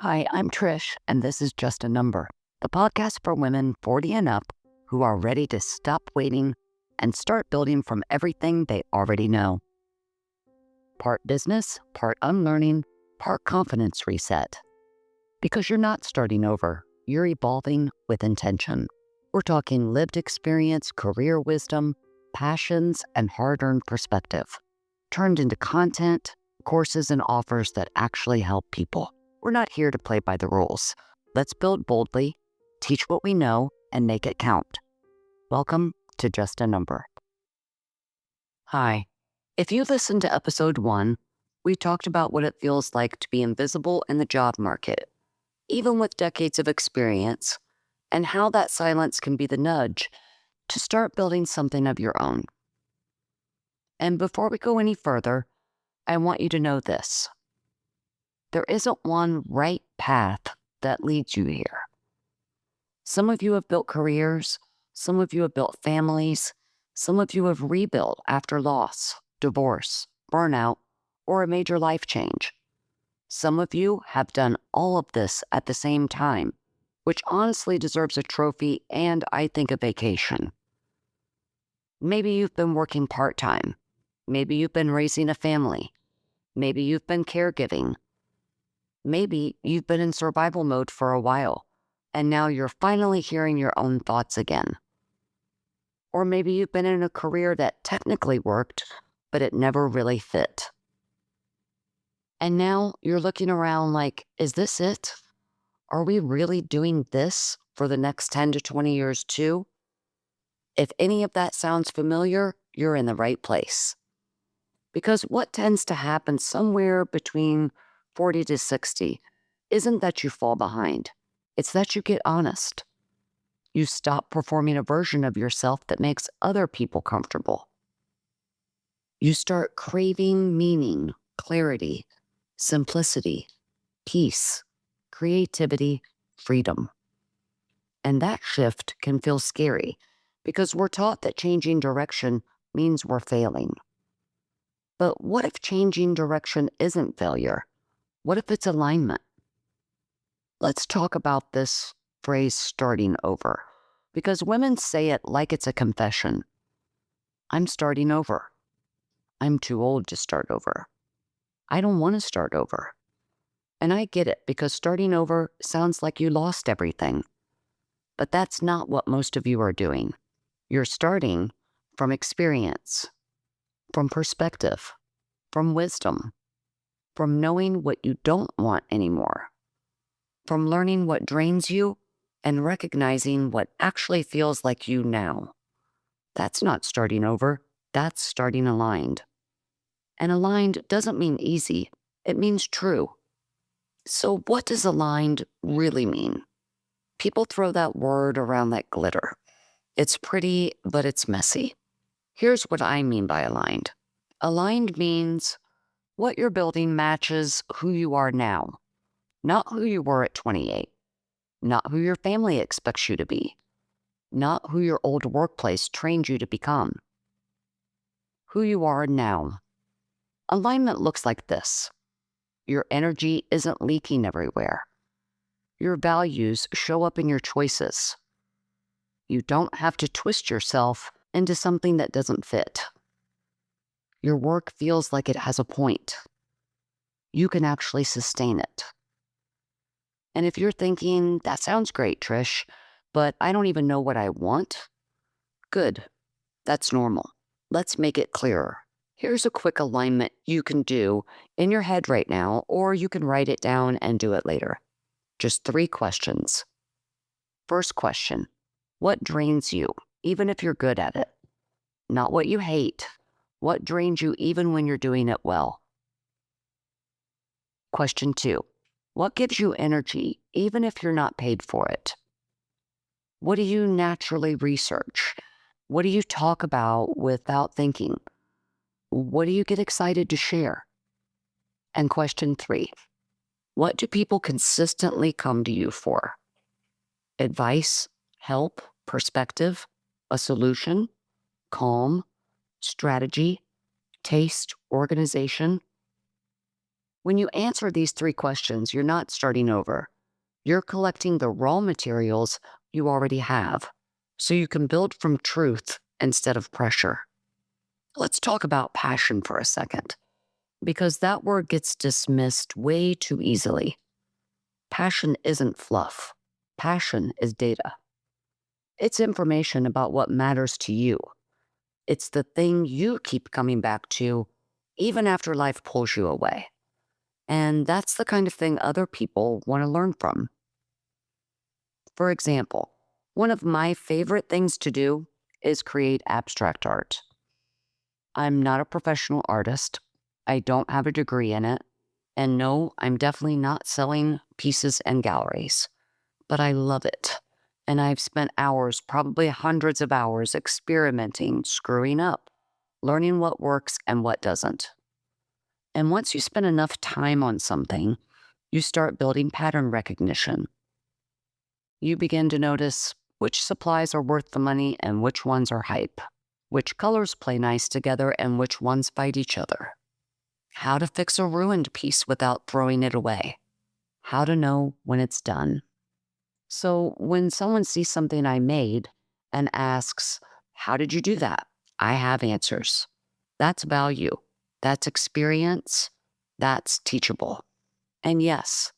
Hi, I'm Trish, and this is Just a Number, the podcast for women 40 and up who are ready to stop waiting and start building from everything they already know. Part business, part unlearning, part confidence reset. Because you're not starting over, you're evolving with intention. We're talking lived experience, career wisdom, passions, and hard-earned perspective, turned into content, courses, and offers that actually help people. We're not here to play by the rules. Let's build boldly, teach what we know, and make it count. Welcome to Just a Number. Hi. If you listened to episode 1, we talked about what it feels like to be invisible in the job market, even with decades of experience, and how that silence can be the nudge to start building something of your own. And before we go any further, I want you to know this. There isn't one right path that leads you here. Some of you have built careers, some of you have built families, some of you have rebuilt after loss, divorce, burnout, or a major life change. Some of you have done all of this at the same time, which honestly deserves a trophy and, I think, a vacation. Maybe you've been working part-time. Maybe you've been raising a family. Maybe you've been caregiving. Maybe you've been in survival mode for a while, and now you're finally hearing your own thoughts again. Or maybe you've been in a career that technically worked, but it never really fit. And now you're looking around like, is this it? Are we really doing this for the next 10 to 20 years too? If any of that sounds familiar, you're in the right place. Because what tends to happen somewhere between 40 to 60 isn't that you fall behind. It's that you get honest. You stop performing a version of yourself that makes other people comfortable. You start craving meaning, clarity, simplicity, peace, creativity, freedom. And that shift can feel scary because we're taught that changing direction means we're failing. But what if changing direction isn't failure? What if it's alignment? Let's talk about this phrase starting over, because women say it like it's a confession. I'm starting over. I'm too old to start over. I don't want to start over. And I get it, because starting over sounds like you lost everything. But that's not what most of you are doing. You're starting from experience, from perspective, from wisdom, from knowing what you don't want anymore, from learning what drains you and recognizing what actually feels like you now. That's not starting over, that's starting aligned. And aligned doesn't mean easy, it means true. So what does aligned really mean? People throw that word around like glitter. It's pretty, but it's messy. Here's what I mean by aligned. Aligned means what you're building matches who you are now, not who you were at 28, not who your family expects you to be, not who your old workplace trained you to become. Who you are now. Alignment looks like this. Your energy isn't leaking everywhere. Your values show up in your choices. You don't have to twist yourself into something that doesn't fit. Your work feels like it has a point. You can actually sustain it. And if you're thinking, that sounds great, Trish, but I don't even know what I want, good. That's normal. Let's make it clearer. Here's a quick alignment you can do in your head right now, or you can write it down and do it later. Just 3 questions. First question, what drains you, even if you're good at it? Not what you hate. What drains you even when you're doing it well? Question 2, what gives you energy, even if you're not paid for it? What do you naturally research? What do you talk about without thinking? What do you get excited to share? And question 3, what do people consistently come to you for? Advice, help, perspective, a solution, calm, strategy, taste, organization? When you answer these 3 questions, you're not starting over. You're collecting the raw materials you already have, so you can build from truth instead of pressure. Let's talk about passion for a second, because that word gets dismissed way too easily. Passion isn't fluff. Passion is data. It's information about what matters to you. It's the thing you keep coming back to, even after life pulls you away. And that's the kind of thing other people want to learn from. For example, one of my favorite things to do is create abstract art. I'm not a professional artist. I don't have a degree in it. And no, I'm definitely not selling pieces in galleries. But I love it. And I've spent hours, probably hundreds of hours, experimenting, screwing up, learning what works and what doesn't. And once you spend enough time on something, you start building pattern recognition. You begin to notice which supplies are worth the money and which ones are hype, which colors play nice together and which ones fight each other, how to fix a ruined piece without throwing it away, how to know when it's done. So when someone sees something I made and asks, "How did you do that?" I have answers. That's value. That's experience. That's teachable. And yes,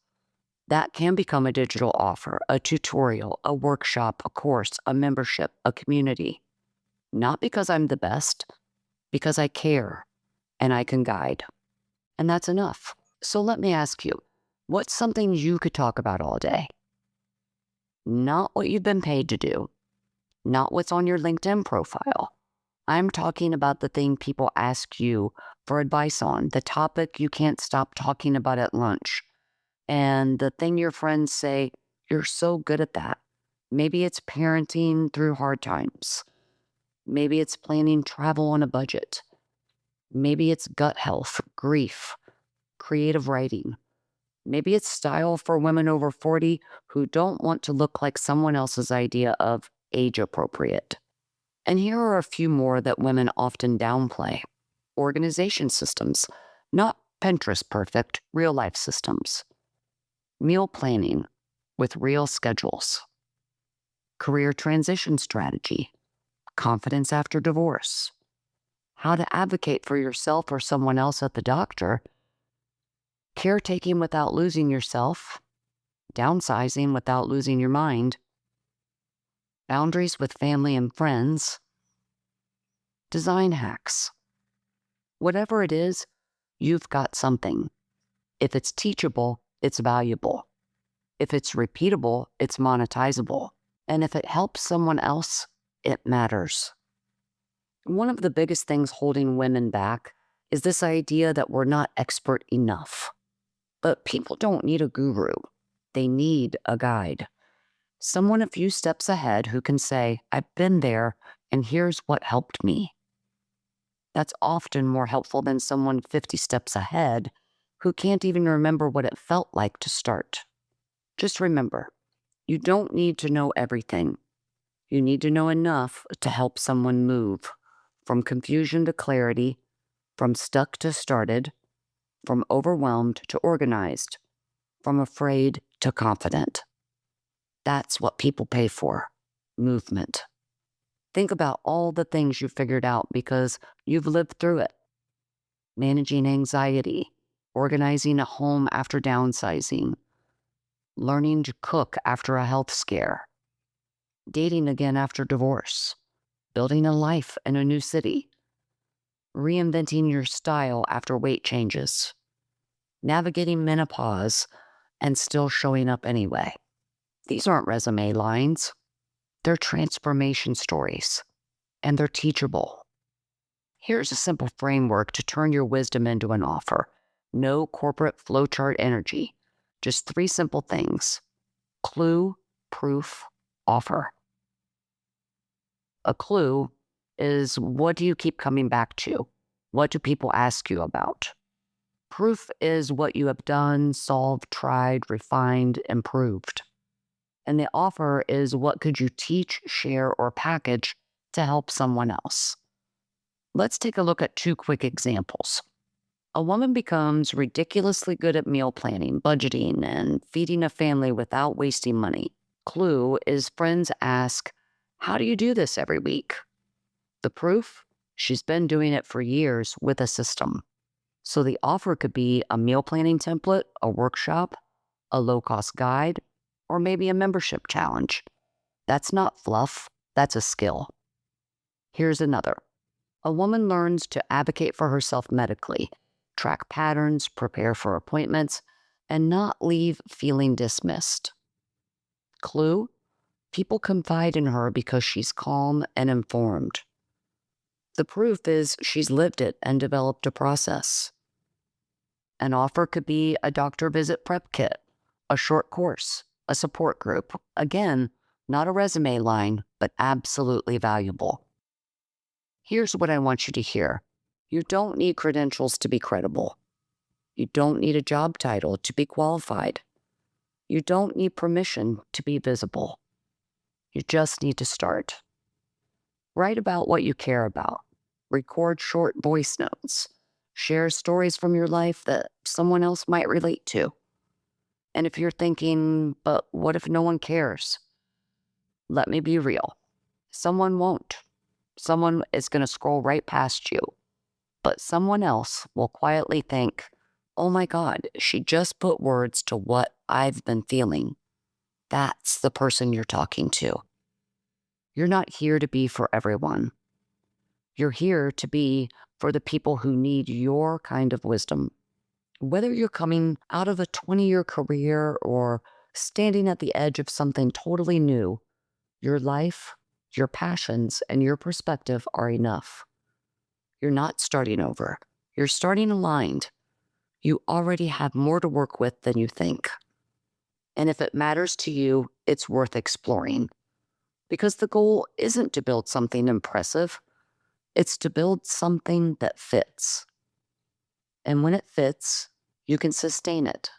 that can become a digital offer, a tutorial, a workshop, a course, a membership, a community. Not because I'm the best, because I care and I can guide. And that's enough. So let me ask you, what's something you could talk about all day? Not what you've been paid to do, not what's on your LinkedIn profile. I'm talking about the thing people ask you for advice on, the topic you can't stop talking about at lunch, and the thing your friends say, "You're so good at that." Maybe it's parenting through hard times. Maybe it's planning travel on a budget. Maybe it's gut health, grief, creative writing. Maybe it's style for women over 40 who don't want to look like someone else's idea of age appropriate. And here are a few more that women often downplay. Organization systems, not Pinterest perfect, real life systems. Meal planning with real schedules. Career transition strategy. Confidence after divorce. How to advocate for yourself or someone else at the doctor. Caretaking without losing yourself. Downsizing without losing your mind. Boundaries with family and friends. Design hacks. Whatever it is, you've got something. If it's teachable, it's valuable. If it's repeatable, it's monetizable. And if it helps someone else, it matters. One of the biggest things holding women back is this idea that we're not expert enough. But people don't need a guru. They need a guide. Someone a few steps ahead who can say, "I've been there, and here's what helped me." That's often more helpful than someone 50 steps ahead who can't even remember what it felt like to start. Just remember, you don't need to know everything. You need to know enough to help someone move from confusion to clarity, from stuck to started, from overwhelmed to organized, from afraid to confident. That's what people pay for, movement. Think about all the things you figured out because you've lived through it. Managing anxiety, organizing a home after downsizing, learning to cook after a health scare, dating again after divorce, building a life in a new city, reinventing your style after weight changes, navigating menopause and still showing up anyway. These aren't resume lines. They're transformation stories, and they're teachable. Here's a simple framework to turn your wisdom into an offer. No corporate flowchart energy. Just 3 simple things. Clue, proof, offer. A clue is, what do you keep coming back to? What do people ask you about? Proof is what you have done, solved, tried, refined, improved. And the offer is, what could you teach, share, or package to help someone else? Let's take a look at 2 quick examples. A woman becomes ridiculously good at meal planning, budgeting, and feeding a family without wasting money. Clue is friends ask, "How do you do this every week?" The proof? She's been doing it for years with a system. So the offer could be a meal planning template, a workshop, a low-cost guide, or maybe a membership challenge. That's not fluff, that's a skill. Here's another. A woman learns to advocate for herself medically, track patterns, prepare for appointments, and not leave feeling dismissed. Clue? People confide in her because she's calm and informed. The proof is she's lived it and developed a process. An offer could be a doctor visit prep kit, a short course, a support group. Again, not a resume line, but absolutely valuable. Here's what I want you to hear. You don't need credentials to be credible. You don't need a job title to be qualified. You don't need permission to be visible. You just need to start. Write about what you care about. Record short voice notes. Share stories from your life that someone else might relate to. And if you're thinking, but what if no one cares? Let me be real. Someone won't. Someone is going to scroll right past you. But someone else will quietly think, oh my God, she just put words to what I've been feeling. That's the person you're talking to. You're not here to be for everyone. You're here to be for the people who need your kind of wisdom. Whether you're coming out of a 20-year career or standing at the edge of something totally new, your life, your passions, and your perspective are enough. You're not starting over. You're starting aligned. You already have more to work with than you think. And if it matters to you, it's worth exploring. Because the goal isn't to build something impressive. It's to build something that fits. And when it fits, you can sustain it.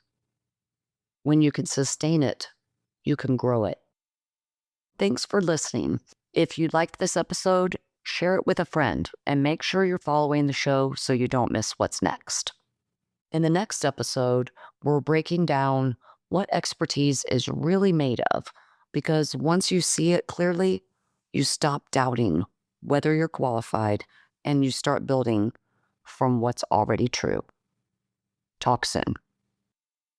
When you can sustain it, you can grow it. Thanks for listening. If you liked this episode, share it with a friend and make sure you're following the show so you don't miss what's next. In the next episode, we're breaking down what expertise is really made of, because once you see it clearly, you stop doubting whether you're qualified and you start building from what's already true. Talk soon.